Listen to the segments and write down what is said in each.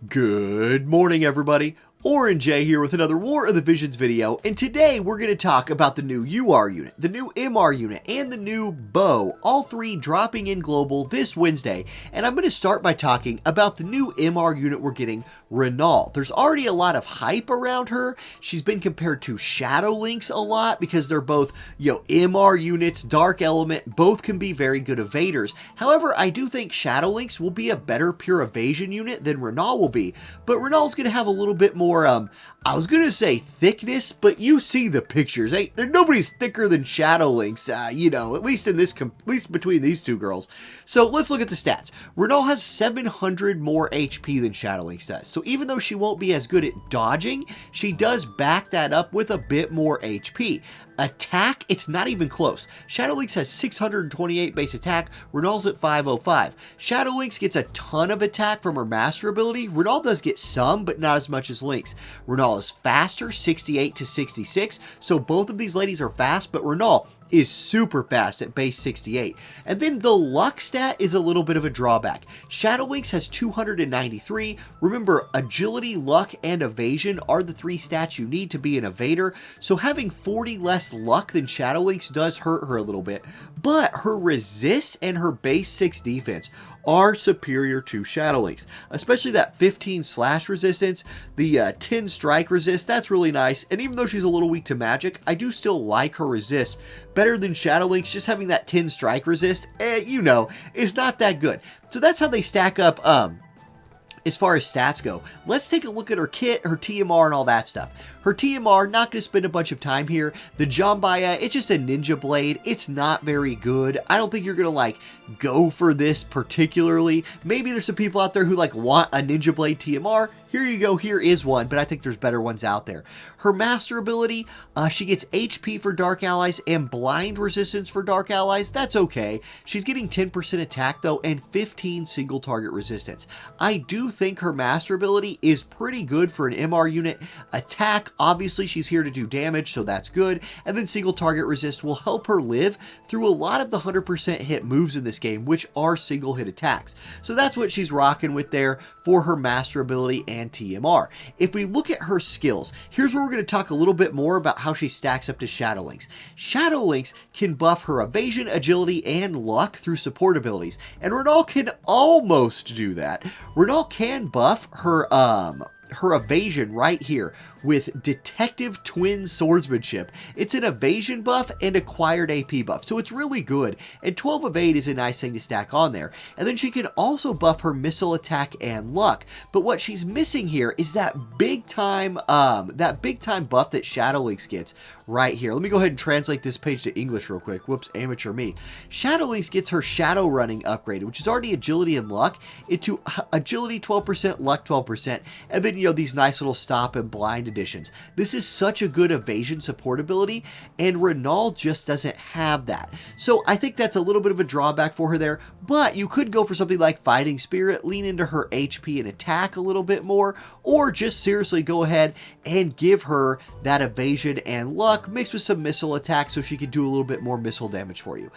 Good morning, everybody. Orange J here with another War of the Visions video, and today we're going to talk about the new UR unit, the new MR unit, and the new bow, all three dropping in global this Wednesday. And I'm going to start by talking about the new MR unit we're getting, Renault. There's already a lot of hype around her. She's been compared to Shadow Lynx a lot because they're both, MR units, dark element, both can be very good evaders. However, I do think Shadow Lynx will be a better pure evasion unit than Renault will be, but Renault's going to have a little bit more I was gonna say thickness, but you see the pictures. Nobody's thicker than Shadow Lynx, at least between these two girls. So let's look at the stats. Renault has 700 more HP than Shadow Lynx does. So even though she won't be as good at dodging, she does back that up with a bit more HP. Attack, it's not even close. Shadow Lynx has 628 base attack, Renault's at 505. Shadow Lynx gets a ton of attack from her master ability. Renault does get some, but not as much as Lynx. Renault is faster, 68 to 66, so both of these ladies are fast, but Renault is super fast at base 68. And then the luck stat is a little bit of a drawback. Shadow Lynx has 293. Remember, agility, luck, and evasion are the three stats you need to be an evader, so having 40 less luck than Shadow Lynx does hurt her a little bit, but her resist and her base 6 defense are superior to Shadow Lynx, especially that 15 slash resistance, the 10 strike resist, that's really nice. And even though she's a little weak to magic, I do still like her resist better than Shadow Lynx. Just having that 10 strike resist, is not that good. So that's how they stack up as far as stats go. Let's take a look at her kit, her TMR, and all that stuff. Her TMR, not going to spend a bunch of time here. The Jambaya, it's just a ninja blade. It's not very good. I don't think you're going to go for this particularly. Maybe there's some people out there who want a ninja blade TMR. Here you go, here is one, but I think there's better ones out there. Her master ability, she gets HP for dark allies and blind resistance for dark allies. That's okay. She's getting 10% attack though and 15 single target resistance. I do think her master ability is pretty good for an MR unit. Attack, obviously she's here to do damage, so that's good. And then single target resist will help her live through a lot of the 100% hit moves in this game, which are single hit attacks. So that's what she's rocking with there for her master ability and TMR. If we look at her skills, here's where we're going to talk a little bit more about how she stacks up to Shadow Lynx. Shadow Lynx can buff her evasion, agility, and luck through support abilities, and Renault can almost do that. Renault can buff her evasion right here with Detective Twin Swordsmanship. It's an evasion buff and acquired AP buff, so it's really good, and 12 evade is a nice thing to stack on there. And then she can also buff her missile attack and luck, but what she's missing here is that big time buff that Shadow Lynx gets right here. Let me go ahead and translate this page to English real quick. Whoops, amateur me. Shadow Lynx gets her shadow running upgraded, which is already agility and luck, into agility 12%, luck 12%, and then these nice little stop and blind additions. This is such a good evasion support ability, and Renault just doesn't have that. So I think that's a little bit of a drawback for her there, but you could go for something like Fighting Spirit, lean into her HP and attack a little bit more, or just seriously go ahead and give her that evasion and luck mixed with some missile attack so she can do a little bit more missile damage for you.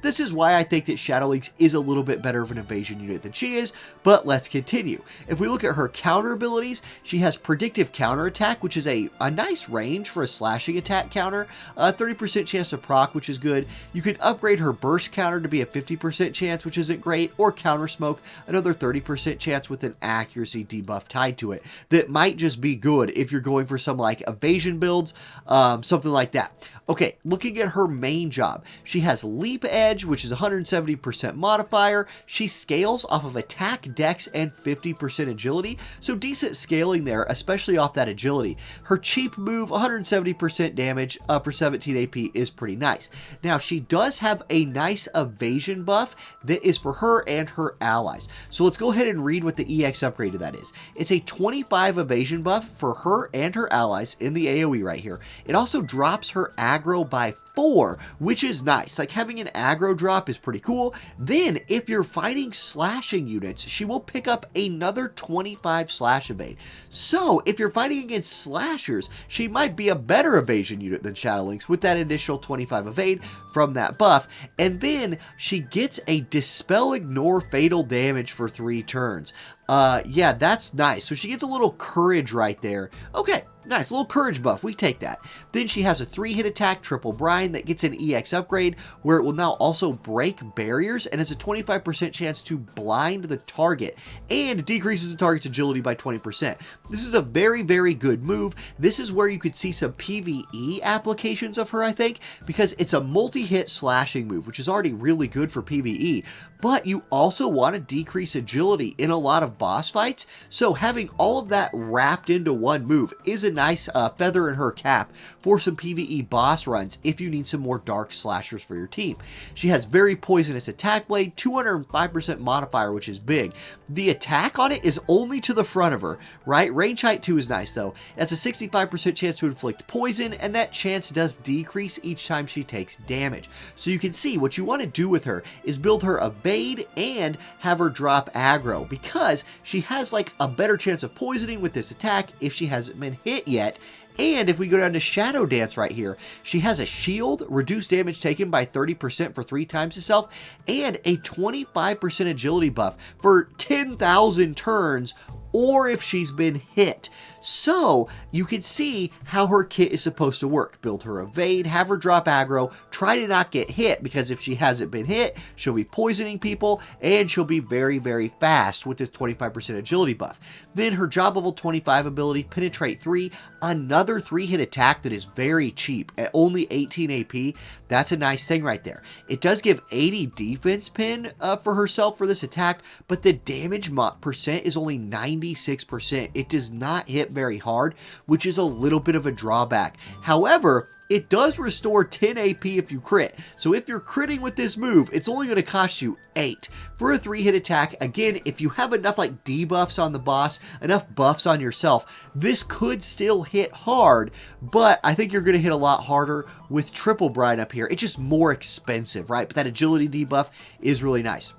This is why I think that Shadow Lynx is a little bit better of an evasion unit than she is, but let's continue. If we look at her counter abilities, she has predictive counter attack, which is a nice range for a slashing attack counter, 30% chance to proc, which is good. You can upgrade her burst counter to be a 50% chance, which isn't great, or counter smoke, another 30% chance with an accuracy debuff tied to it. That might just be good if you're going for some evasion builds, something like that. Okay, looking at her main job, she has Leap Edge, which is 170% modifier. She scales off of attack, dex, and 50% agility, so decent scaling there, especially off that agility. Her cheap move, 170% damage for 17 AP, is pretty nice. Now, she does have a nice evasion buff that is for her and her allies. So let's go ahead and read what the EX upgrade to that is. It's a 25 evasion buff for her and her allies in the AoE right here. It also drops her aggro by 4, which is nice. Having an aggro drop is pretty cool. Then if you're fighting slashing units, she will pick up another 25 slash evade. So if you're fighting against slashers, she might be a better evasion unit than Shadow Lynx with that initial 25 evade from that buff. And then she gets a Dispel Ignore Fatal Damage for 3 turns. Yeah, that's nice. So she gets a little courage right there. Okay, nice, a little courage buff. We take that. Then she has a 3-hit attack, Triple Brine, that gets an EX upgrade, where it will now also break barriers, and has a 25% chance to blind the target, and decreases the target's agility by 20%. This is a very, very good move. This is where you could see some PvE applications of her, I think, because it's a multi-hit slashing move, which is already really good for PvE, but you also want to decrease agility in a lot of boss fights, so having all of that wrapped into one move is a nice feather in her cap for some PvE boss runs if you need some more dark slashers for your team. She has very poisonous attack blade, 205% modifier, which is big. The attack on it is only to the front of her, right? Range height 2 is nice though. That's a 65% chance to inflict poison, and that chance does decrease each time she takes damage. So you can see what you want to do with her is build her evade and have her drop aggro, because she has like a better chance of poisoning with this attack if she hasn't been hit yet. And if we go down to Shadow Dance right here, she has a shield, reduced damage taken by 30% for 3 times itself, and a 25% agility buff for 10,000 turns, or if she's been hit. So you can see how her kit is supposed to work. Build her evade, have her drop aggro, try to not get hit, because if she hasn't been hit, she'll be poisoning people, and she'll be very, very fast with this 25% agility buff. Then her job level 25 ability, Penetrate 3, another 3-hit attack that is very cheap at only 18 AP. That's a nice thing right there. It does give 80 defense pin for herself for this attack, but the damage percent is only 96%. It does not hit very hard, which is a little bit of a drawback. However, it does restore 10 AP if you crit. So if you're critting with this move, it's only going to cost you 8 for a 3-hit attack. Again, if you have enough like debuffs on the boss, enough buffs on yourself, this could still hit hard, but I think you're going to hit a lot harder with Triple Brine up here. It's just more expensive, right? But that agility debuff is really nice.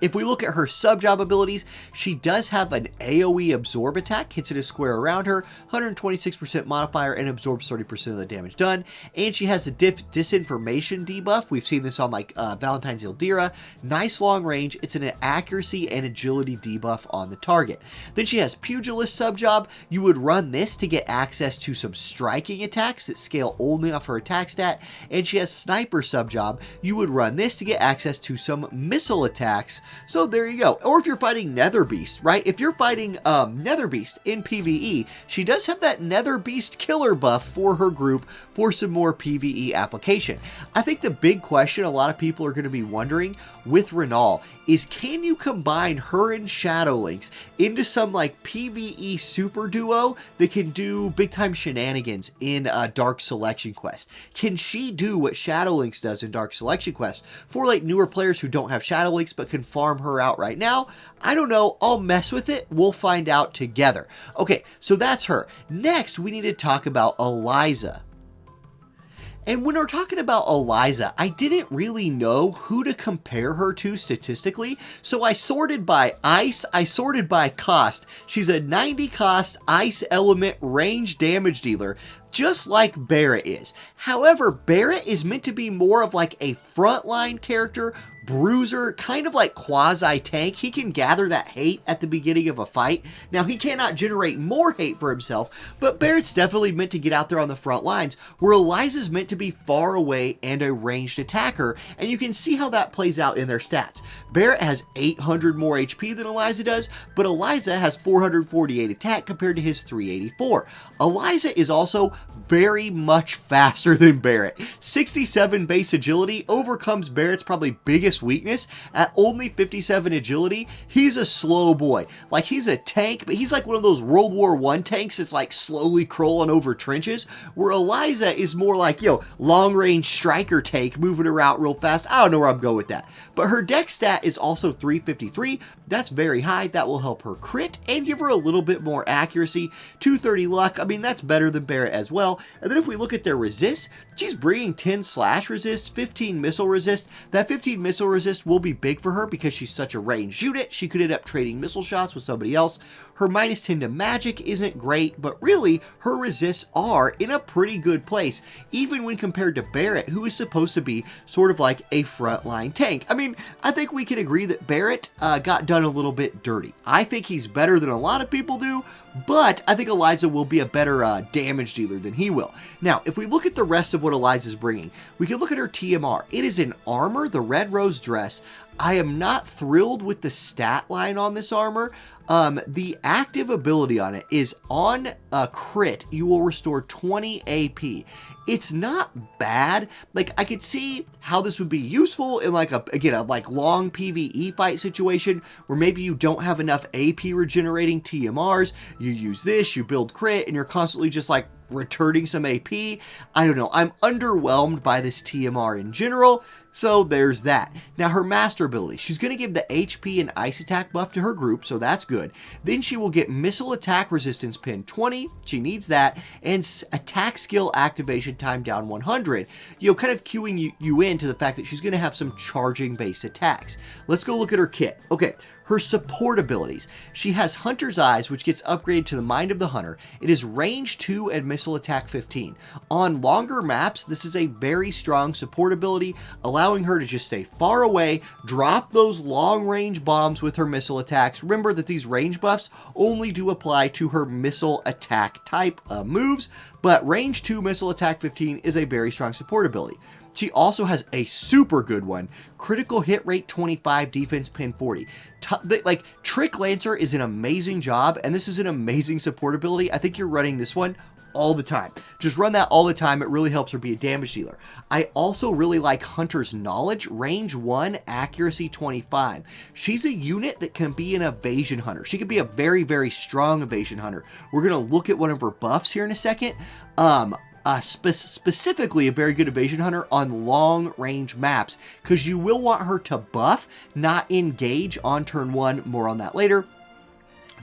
If we look at her sub-job abilities, she does have an AoE absorb attack, hits it a square around her, 126% modifier, and absorbs 30% of the damage done. And she has the disinformation debuff. We've seen this on like Valentine's Ildira. Nice long range. It's an accuracy and agility debuff on the target. Then she has pugilist sub-job. You would run this to get access to some striking attacks that scale only off her attack stat. And she has sniper sub-job. You would run this to get access to some missile attacks. So there you go. Or if you're fighting Nether Beast, right? If you're fighting Nether Beast in PvE, she does have that Nether Beast killer buff for her group for some more PvE application. I think the big question a lot of people are going to be wondering with Renault is, can you combine her and Shadow Lynx into some like PvE super duo that can do big time shenanigans in Dark Selection Quest? Can she do what Shadow Lynx does in Dark Selection Quest for like newer players who don't have Shadow Lynx but can farm her out right now? I don't know. I'll mess with it. We'll find out together. Okay, so that's her. Next, we need to talk about Eliza. And when we're talking about Eliza, I didn't really know who to compare her to statistically, so I sorted by ice, I sorted by cost. She's a 90 cost ice element range damage dealer, just like Barret is. However, Barret is meant to be more of like a frontline character, bruiser, kind of like quasi-tank. He can gather that hate at the beginning of a fight. Now, he cannot generate more hate for himself, but Barret's definitely meant to get out there on the front lines, where Eliza's meant to be far away and a ranged attacker, and you can see how that plays out in their stats. Barret has 800 more HP than Eliza does, but Eliza has 448 attack compared to his 384. Eliza is also very much faster than Barret. 67 base agility overcomes Barret's probably biggest weakness at only 57 agility. He's a slow boy. Like, he's a tank, but he's like one of those World War I tanks that's like slowly crawling over trenches, where Eliza is more like, long range striker tank moving around real fast. I don't know where I'm going with that. But her dex stat is also 353. That's very high. That will help her crit and give her a little bit more accuracy. 230 luck. I mean, that's better than Barret as well. And then if we look at their resist, she's bringing 10 slash resist, 15 missile resist. That 15 missile missile resist will be big for her because she's such a ranged unit. She could end up trading missile shots with somebody else. Her -10 to magic isn't great, but really, her resists are in a pretty good place, even when compared to Barrett, who is supposed to be sort of like a frontline tank. I mean, I think we can agree that Barrett got done a little bit dirty. I think he's better than a lot of people do, but I think Eliza will be a better damage dealer than he will. Now, if we look at the rest of what Eliza's bringing, we can look at her TMR. It is in armor, the Red Rose dress. I am not thrilled with the stat line on this armor. The active ability on it is on a crit, you will restore 20 AP. It's not bad. Like, I could see how this would be useful in like a long PvE fight situation where maybe you don't have enough AP regenerating TMRs. You use this, you build crit, and you're constantly just like returning some AP. I don't know. I'm underwhelmed by this TMR in general. So there's that. Now her master ability, she's going to give the HP and ice attack buff to her group, so that's good. Then she will get missile attack resistance pin 20, she needs that, and attack skill activation time down 100. You know, kind of cueing you into the fact that she's going to have some charging based attacks. Let's go look at her kit. Okay. Her support abilities. She has Hunter's Eyes, which gets upgraded to the Mind of the Hunter. It is range 2 and missile attack 15. On longer maps, this is a very strong support ability, allowing her to just stay far away, drop those long range bombs with her missile attacks. Remember that these range buffs only do apply to her missile attack type moves, but range 2 missile attack 15 is a very strong support ability. She also has a super good one, critical hit rate 25, defense pin 40. Like, Trick Lancer is an amazing job, and this is an amazing support ability. I think you're running this one all the time. Just run that all the time. It really helps her be a damage dealer. I also really like Hunter's Knowledge, range 1, accuracy 25. She's a unit that can be an evasion hunter. She can be a very, very strong evasion hunter. We're going to look at one of her buffs here in a second. Specifically a very good evasion hunter on long range maps, because you will want her to buff, not engage on turn 1. More on that later.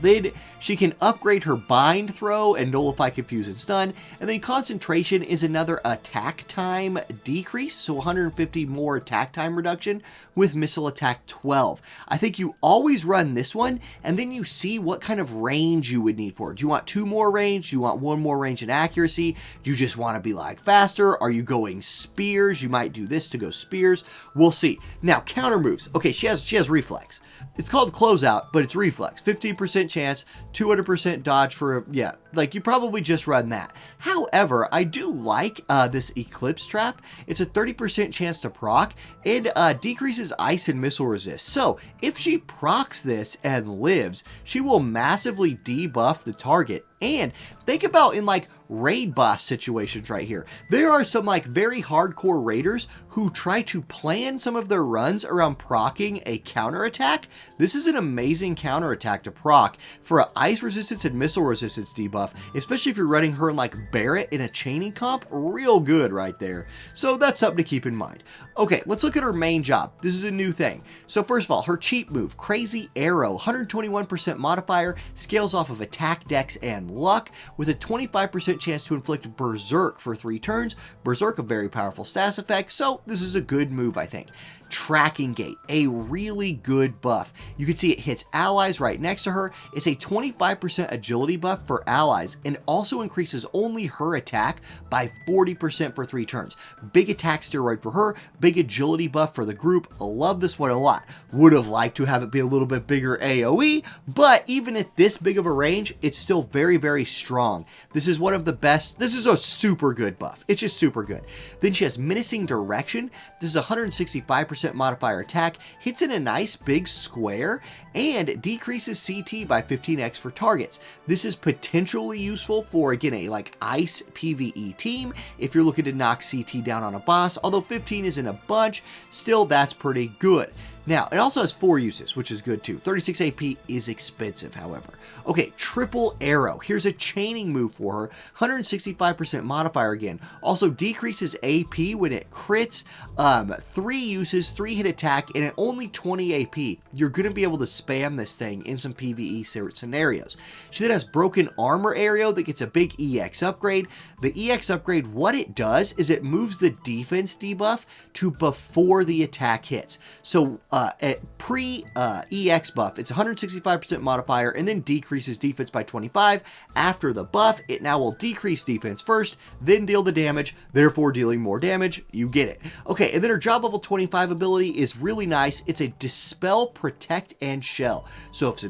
Then she can upgrade her bind throw and nullify, confuse, and stun. And then concentration is another attack time decrease, so 150 more attack time reduction with missile attack 12. I think you always run this one, and then you see what kind of range you would need for it. Do you want 2 more range? Do you want 1 more range and accuracy? Do you just want to be like faster? Are you going spears? You might do this to go spears. We'll see. Now, counter moves. Okay, she has reflex. It's called closeout, but it's reflex. 15% chance, 200% dodge for, yeah, like you probably just run that. However, I do like this Eclipse Trap. It's a 30% chance to proc and decreases ice and missile resist. So if she procs this and lives, she will massively debuff the target. And think about in like raid boss situations right here. There are some like very hardcore raiders who try to plan some of their runs around proccing a counterattack. This is an amazing counterattack to proc for an ice resistance and missile resistance debuff, especially if you're running her in like Barrett in a chaining comp. Real good right there. So that's something to keep in mind. Okay, let's look at her main job. This is a new thing. So first of all, her cheat move, Crazy Arrow, 121% modifier, scales off of attack, dex, and luck, with a 25% chance to inflict Berserk for 3 turns. Berserk, a very powerful status effect, so this is a good move, I think. Tracking Gate, a really good buff. You can see it hits allies right next to her. It's a 25% agility buff for allies, and also increases only her attack by 40% for 3 turns. Big attack steroid for her, big agility buff for the group. I love this one a lot. Would have liked to have it be a little bit bigger AoE, but even at this big of a range, it's still very, very strong. This is one of the best. This is a super good buff. It's just super good. Then she has Menacing Direction. This is 165% modifier attack, hits in a nice big square, and decreases CT by 15x for targets. This is potentially useful for, again, a like ice PvE team if you're looking to knock CT down on a boss, although 15 isn't a bunch, still that's pretty good. Now, it also has 4 uses, which is good too. 36 AP is expensive, however. Okay, triple arrow. Here's a chaining move for her. 165% modifier again. Also decreases AP when it crits. 3 uses, 3 hit attack, and at only 20 AP, you're going to be able to spam this thing in some PvE scenarios. She then has broken armor arrow that gets a big EX upgrade. The EX upgrade, what it does is it moves the defense debuff to before the attack hits. So at pre-EX buff, it's 165% modifier and then decreases defense by 25. After the buff, it now will decrease defense first, then deal the damage, therefore dealing more damage. You get it. Okay, and then her job level 25 ability is really nice. It's a Dispel, Protect, and Shell. So if,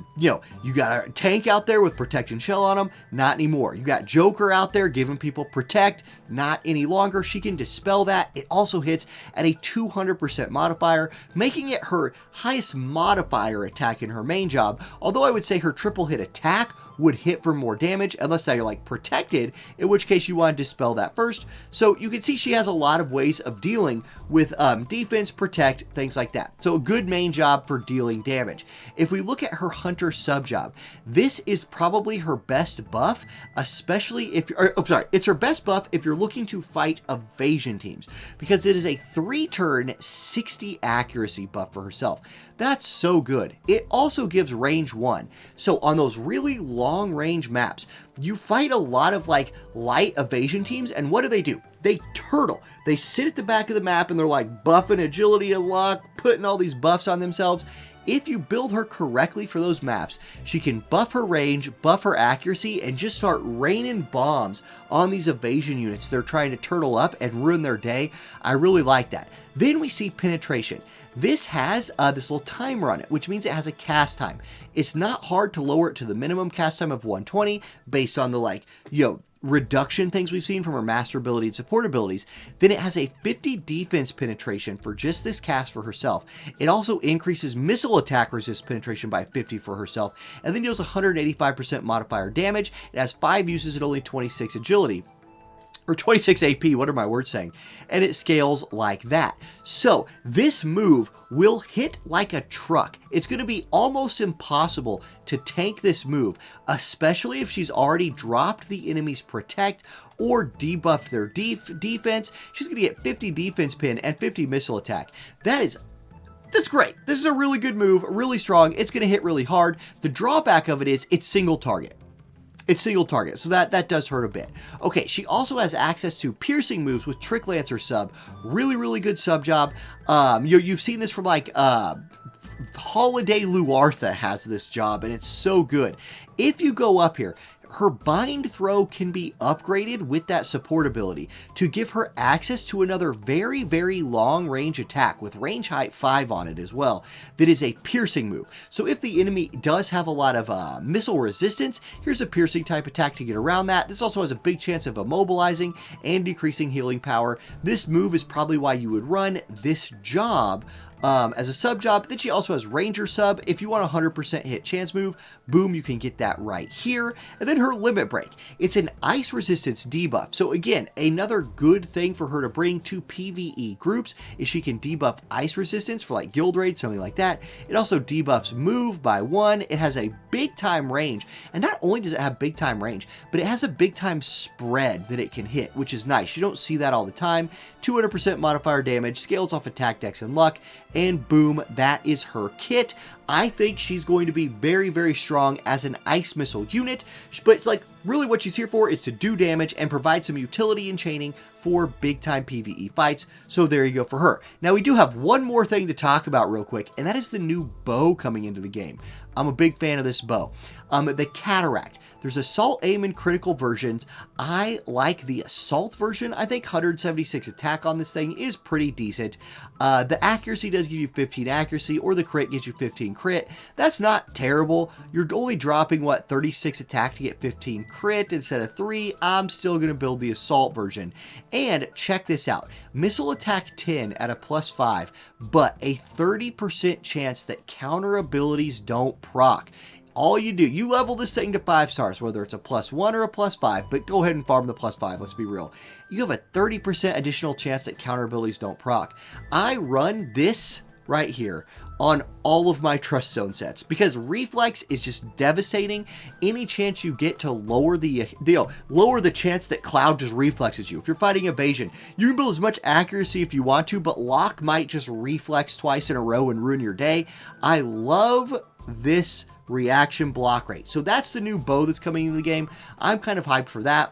you got a tank out there with Protect and Shell on them, not anymore. You got Joker out there giving people Protect, not any longer. She can Dispel that. It also hits at a 200% modifier, making it her highest modifier attack in her main job, although I would say her triple hit attack would hit for more damage, unless now you're like protected, in which case you want to dispel that first. So you can see she has a lot of ways of dealing with defense, protect, things like that. So a good main job for dealing damage. If we look at her hunter sub job, this is probably her best buff, especially if it's her best buff if you're looking to fight evasion teams, because it is a 3-turn 60 accuracy buff for herself. That's so good. It also gives range 1. So on those really long range maps, you fight a lot of like light evasion teams, and what do? They turtle. They sit at the back of the map and they're like buffing agility and luck, putting all these buffs on themselves. If you build her correctly for those maps, she can buff her range, buff her accuracy, and just start raining bombs on these evasion units they're trying to turtle up and ruin their day. I really like that. Then we see penetration. This has this little timer on it, which means it has a cast time. It's not hard to lower it to the minimum cast time of 120 based on the reduction things we've seen from her master ability and support abilities. Then it has a 50 defense penetration for just this cast for herself. It also increases missile attack resist penetration by 50 for herself, and then deals 185% modifier damage. It has 5 uses at only 26 agility. Or 26 AP, what are my words saying? And it scales like that. So this move will hit like a truck. It's going to be almost impossible to tank this move, especially if she's already dropped the enemy's protect or debuffed their defense. She's going to get 50 defense pin and 50 missile attack. That's great. This is a really good move, really strong. It's going to hit really hard. The drawback of it is it's single target. It's single target, so that does hurt a bit. Okay, she also has access to piercing moves with Trick Lancer sub. Really, really good sub job. You've seen this from like Holiday Luartha has this job, and it's so good. If you go up here, her bind throw can be upgraded with that support ability to give her access to another very, very long range attack with range height 5 on it as well. That is a piercing move. So if the enemy does have a lot of missile resistance, here's a piercing type attack to get around that. This also has a big chance of immobilizing and decreasing healing power. This move is probably why you would run this job as a sub job. Then she also has Ranger sub. If you want a 100% hit chance move, boom, you can get that right here. And then her limit break. It's an ice resistance debuff. So again, another good thing for her to bring to PvE groups is she can debuff ice resistance for like guild raid, something like that. It also debuffs move by 1. It has a big time range. And not only does it have big time range, but it has a big time spread that it can hit, which is nice. You don't see that all the time. 200% modifier damage, scales off attack, dex, and luck. And boom, that is her kit. I think she's going to be very, very strong as an ice missile unit, but like really what she's here for is to do damage and provide some utility and chaining for big time PvE fights. So there you go for her. Now we do have one more thing to talk about real quick, and that is the new bow coming into the game. I'm a big fan of this bow. The Cataract. There's assault, aim, and critical versions. I like the assault version. I think 176 attack on this thing is pretty decent. The accuracy does give you 15 accuracy, or the crit gives you 15 crit. That's not terrible. You're only dropping, 36 attack to get 15 crit instead of 3. I'm still going to build the assault version. And check this out. Missile attack 10 at a +5, but a 30% chance that counter abilities don't proc. All you do, you level this thing to 5 stars, whether it's a +1 or a +5, but go ahead and farm the +5, let's be real. You have a 30% additional chance that counter abilities don't proc. I run this right here on all of my trust zone sets, because reflex is just devastating. Any chance you get to lower the chance that Cloud just reflexes you. If you're fighting evasion, you can build as much accuracy if you want to, but Lock might just reflex twice in a row and ruin your day. I love this reaction block rate. So that's the new bow that's coming into the game. I'm kind of hyped for that.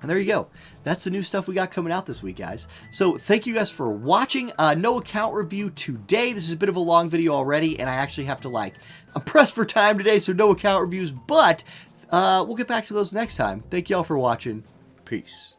And there you go. That's the new stuff we got coming out this week, guys. So thank you guys for watching. No account review today. This is a bit of a long video already, and I actually have to, I'm pressed for time today, so no account reviews, but we'll get back to those next time. Thank you all for watching. Peace.